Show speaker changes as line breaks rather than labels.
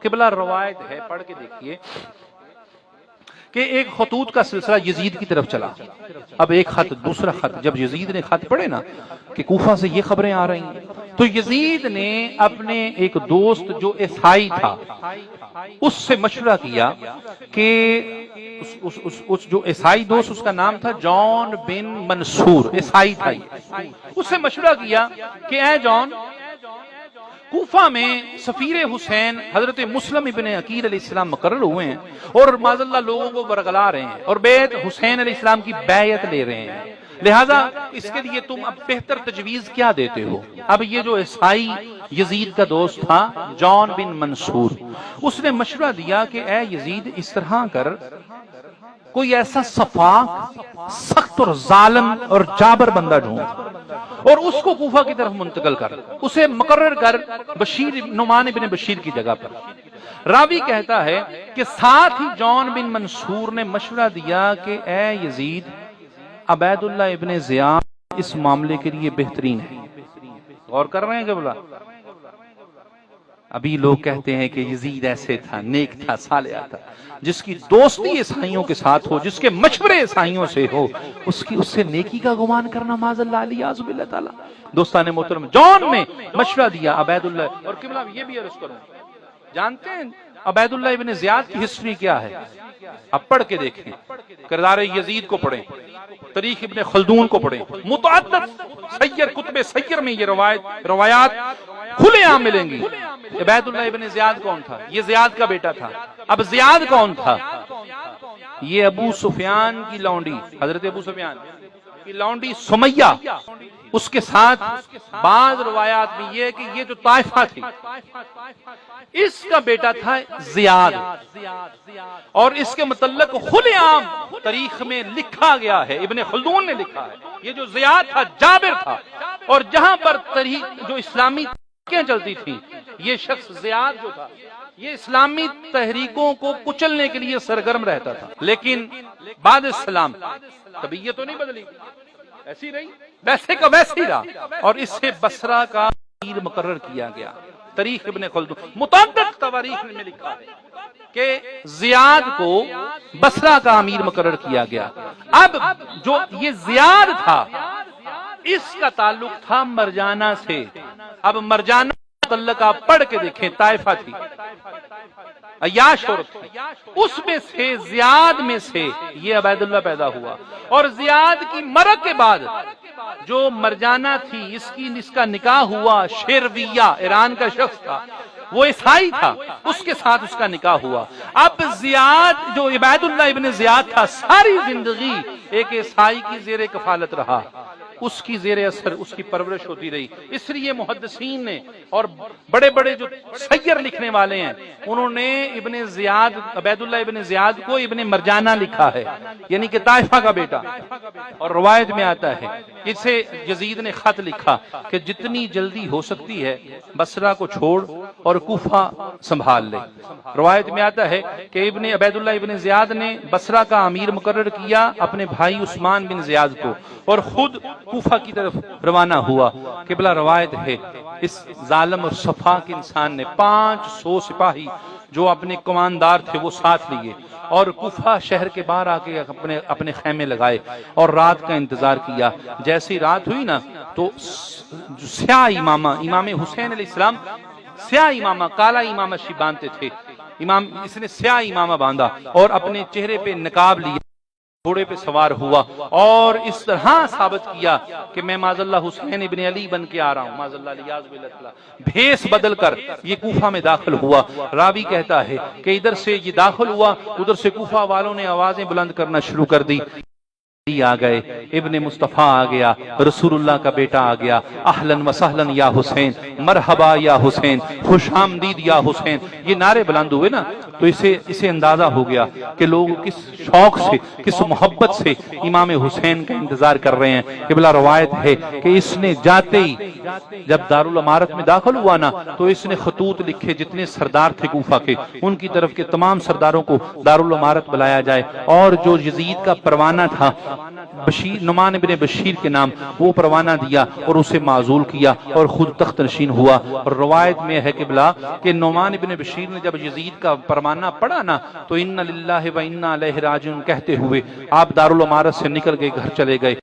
قبلہ روایت ہے، پڑھ کے دیکھیے کہ ایک خطوط کا سلسلہ یزید کی طرف چلا. اب ایک خط، دوسرا خط، جب یزید نے خط پڑھے نا کہ کوفہ سے یہ خبریں آ رہی ہیں، تو یزید نے اپنے ایک دوست جو عیسائی تھا اس سے مشورہ کیا کہ اس جو عیسائی دوست، اس کا نام تھا جان بن منصور، عیسائی تھا. اس سے مشورہ کیا کہ اے جان، کوفہ میں سفیر حسین حضرت مسلم ابن عقیل علیہ السلام مقرر ہوئے ہیں اور معاذ اللہ لوگوں کو برگلا رہے ہیں اور بیعت حسین علیہ السلام کی بیعت لے رہے ہیں، لہذا اس کے لیے تم اب بہتر تجویز کیا دیتے ہو؟ اب یہ جو عیسائی یزید کا دوست تھا جان بن منصور، اس نے مشورہ دیا کہ اے یزید، اس طرح کر، کوئی ایسا صفاق، سخت اور ظالم اور جابر بندہ ڈھونڈ اور اس کو کوفہ کی طرف منتقل کر، اسے مقرر کر بشیر، نعمان بن بشیر کی جگہ پر. راوی کہتا ہے کہ ساتھ ہی جان بن منصور نے مشورہ دیا کہ اے یزید، عبید اللہ ابن زیاد اس معاملے کے لیے بہترین ہے. غور کر رہے ہیں کہ بلا ابھی لوگ کہتے ہیں کہ یزید ایسے تھا، نیک تھا، صالح تھا، جس کی دوستی عیسائیوں کے ساتھ ہو، جس کے مشورے عیسائیوں سے ہو، اس سے نیکی کا گمان کرنا معاذ اللہ علیہ اعوذ باللہ تعالی. دوستان محترم، جان نے مشورہ دیا عبید اللہ. اور قبلہ یہ بھی عرض کروں، جانتے ہیں عبید اللہ ابن زیاد کی ہسٹری کیا ہے؟ اب پڑھ کے دیکھیں، کردار یزید کو پڑھیں، تاریخ ابن خلدون کو پڑھیں، متعدد سیر، کتب سیر میں یہ روایات کھلے عام ملیں گی. عبید اللہ ابن زیاد کون تھا؟ یہ زیاد کا بیٹا تھا. اب زیاد کون تھا؟ یہ ابو سفیان کی لونڈی، حضرت ابو سفیان کی لونڈی سمیہ، اس کے ساتھ بعض روایات میں یہ کہ یہ جو طائفہ تھی اس کا بیٹا تھا زیاد، اور اس کے متعلق کھلے عام تاریخ میں لکھا گیا ہے، ابن خلدون نے لکھا ہے. یہ جو زیاد تھا جابر تھا، اور جہاں پر تاریخ جو اسلامی تحریکیں چلتی تھیں، یہ شخص زیاد جو تھا یہ اسلامی تحریکوں کو کچلنے کے لیے سرگرم رہتا تھا. لیکن بعد السلام طبیعت تو نہیں بدلی، ایسی رہی، ویسے کا ویسے ہی رہا، اور اس سے بصرہ کا امیر مقرر کیا گیا. تاریخ ابن خلدون متعدد تواریخ میں لکھا ہے کہ زیاد کو بصرہ کا امیر مقرر کیا گیا. اب جو یہ زیاد تھا اس کا تعلق تھا مرجانہ سے. اب مرجانہ متعلق آپ پڑھ کے دیکھیں، طائفہ تھی، عیاش عورت تھی، اس میں سے زیاد میں سے یہ عبید اللہ پیدا ہوا. اور زیاد کی مرگ کے بعد جو مرجانہ تھی اس کا نکاح ہوا شیرویہ، ایران کا شخص تھا، وہ عیسائی تھا، اس کے ساتھ اس کا نکاح ہوا. اب زیاد جو عبید اللہ ابن زیاد تھا ساری زندگی ایک عیسائی کی زیر کفالت رہا، اس کی زیر اثر اس کی پرورش ہوتی رہی. اس لیے محدثین نے اور بڑے بڑے جو سیر لکھنے والے ہیں انہوں نے ابن زیاد، عبید اللہ ابن زیاد کو ابن مرجانہ لکھا ہے، یعنی کہ طائفہ کا بیٹا. اور روایت میں آتا ہے اسے یزید نے خط لکھا کہ جتنی جلدی ہو سکتی ہے بصرہ کو چھوڑ اور کوفہ سنبھال لے. روایت میں آتا ہے کہ ابن عبید اللہ ابن زیاد نے بصرہ کا امیر مقرر کیا اپنے بھائی عثمان بن زیاد کو، اور خود کوفہ کی طرف روانہ ہوا. قبلہ روایت ہے اس ظالم اور صفاق انسان نے 500 سپاہی جو اپنے کماندار تھے وہ ساتھ لیے اور کوفہ شہر کے باہر آ کے اپنے خیمے لگائے اور رات کا انتظار کیا. جیسی رات ہوئی نا تو سیاہ امامہ، امام حسین علیہ السلام سیاہ امامہ، کالا امامہ شی باندھتے تھے، اس نے سیاہ امامہ باندھا اور اپنے چہرے پہ نقاب لیا، گھوڑے پہ سوار ہوا اور اس طرح ثابت کیا کہ میں معاذ اللہ حسین ابن علی بن کے آ رہا ہوں. معاذ اللہ علیہ بھیس بدل کر یہ کوفہ میں داخل ہوا. راوی کہتا ہے کہ ادھر سے یہ داخل ہوا، ادھر سے کوفہ والوں نے آوازیں بلند کرنا شروع کر دی. آ گئے، ابن مصطفیٰ آ گیا، رسول اللہ کا بیٹا آ گیا، اہلاً و سہلاً یا حسین، مرحبا یا حسین، خوش آمدید یا حسین. یہ نعرے بلند ہوئے نا تو اسے اندازہ ہو گیا کہ لوگ کس شوق سے، کس محبت سے امام حسین کا انتظار کر رہے ہیں. قبلہ روایت ہے کہ اس نے جاتے ہی جب دارالامارت میں داخل ہوا نا تو اس نے خطوط لکھے، جتنے سردار تھے کوفہ کے ان کی طرف کے تمام سرداروں کو دارالامارت بلایا جائے، اور جو یزید کا پروانہ تھا نعمان بن بشیر کے نام، وہ پروانہ دیا اور اسے معزول کیا اور خود تخت نشین ہوا۔ اور روایت میں ہے کہ نعمان بن بشیر نے جب یزید کا پروانہ پڑھا نا تو انا للہ و انا الیہ راجعون کہتے ہوئے آپ دارالامارت سے نکل گئے، گھر چلے گئے۔